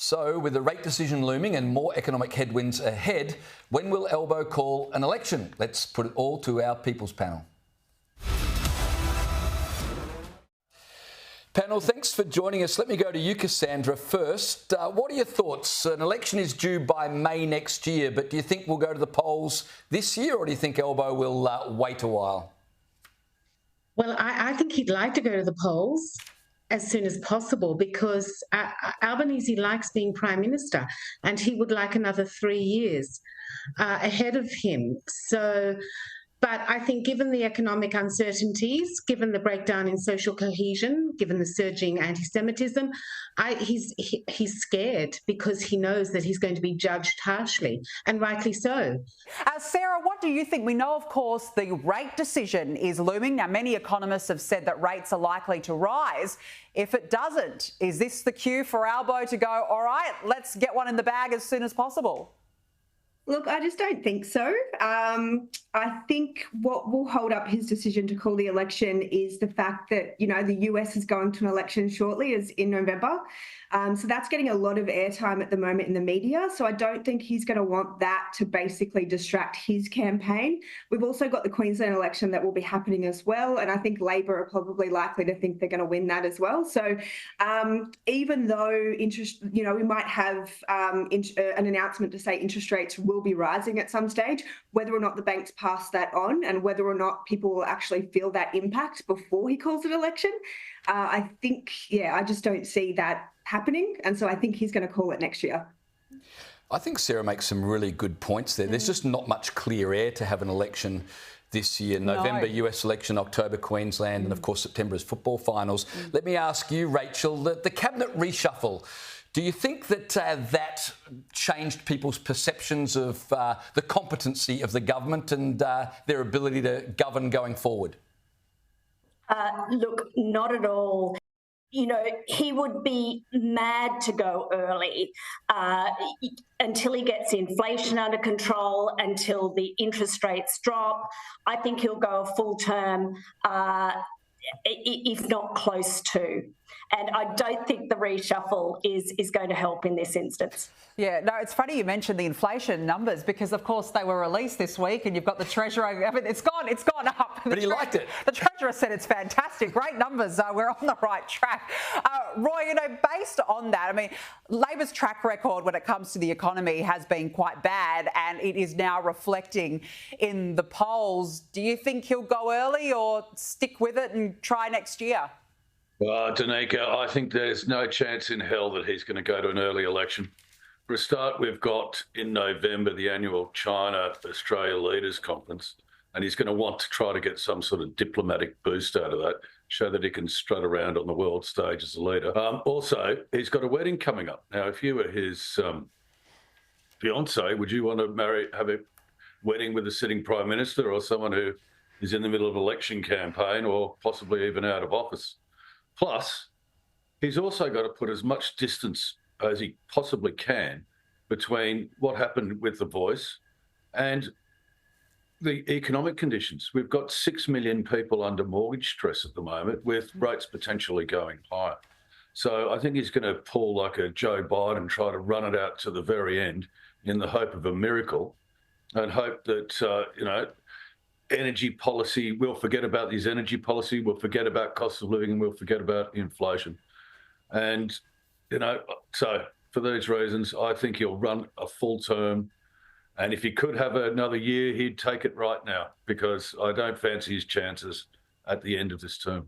So, with the rate decision looming and more economic headwinds ahead, when will Albo call an election? Let's put it all to our People's Panel. Panel, thanks for joining us. Let me go to you, Cassandra, first. What are your thoughts? An election is due by May next year, but do you think we'll go to the polls this year, or do you think Albo will wait a while? Well, I think he'd like to go to the polls as soon as possible because Albanese likes being Prime Minister and he would like another 3 years ahead of him. But I think given the economic uncertainties, given the breakdown in social cohesion, given the surging antisemitism, he's scared because he knows that he's going to be judged harshly, and rightly so. Sarah, what do you think? We know, of course, the rate decision is looming. Now, many economists have said that rates are likely to rise. If it doesn't, is this the cue for Albo to go, all right, let's get one in the bag as soon as possible? Look, I just don't think so. I think what will hold up his decision to call the election is the fact that, the US is going to an election shortly, as in November. So that's getting a lot of airtime at the moment in the media. So I don't think he's going to want that to basically distract his campaign. We've also got the Queensland election that will be happening as well. And I think Labor are probably likely to think they're going to win that as well. So even though we might have an announcement to say interest rates will be rising at some stage, whether or not the banks pass that on and whether or not people will actually feel that impact before he calls an election, I just don't see that happening. And so I think he's going to call it next year. I think Sarah makes some really good points there. There's just not much clear air to have an election this year. November, US election, October, Queensland, and of course September is football finals. Let me ask you, Rachel, the cabinet reshuffle, do you think that that changed people's perceptions of the competency of the government and their ability to govern going forward? Look, not at all. He would be mad to go early until he gets inflation under control, until the interest rates drop. I think he'll go a full term, if not close to. And I don't think the reshuffle is going to help in this instance. Yeah, no, it's funny you mentioned the inflation numbers because, of course, they were released this week and you've got the Treasurer. I mean, it's gone up. But he liked it. The Treasurer said it's fantastic. Great numbers. We're on the right track. Roy, based on that, I mean, Labor's track record when it comes to the economy has been quite bad and it is now reflecting in the polls. Do you think he'll go early or stick with it and try next year? Well, Danica, I think there's no chance in hell that he's going to go to an early election. For a start, we've got in November the annual China-Australia Leaders Conference, and he's going to want to try to get some sort of diplomatic boost out of that, show that he can strut around on the world stage as a leader. Also, he's got a wedding coming up. Now, if you were his fiancée, would you want to have a wedding with a sitting Prime Minister or someone who is in the middle of an election campaign or possibly even out of office? Plus, he's also got to put as much distance as he possibly can between what happened with The Voice and the economic conditions. We've got 6 million people under mortgage stress at the moment, with rates potentially going higher. So I think he's going to pull like a Joe Biden, try to run it out to the very end in the hope of a miracle and hope that, energy policy, we'll forget about his energy policy, we'll forget about cost of living, and we'll forget about inflation. And, so for these reasons, I think he'll run a full term. And if he could have another year, he'd take it right now, because I don't fancy his chances at the end of this term.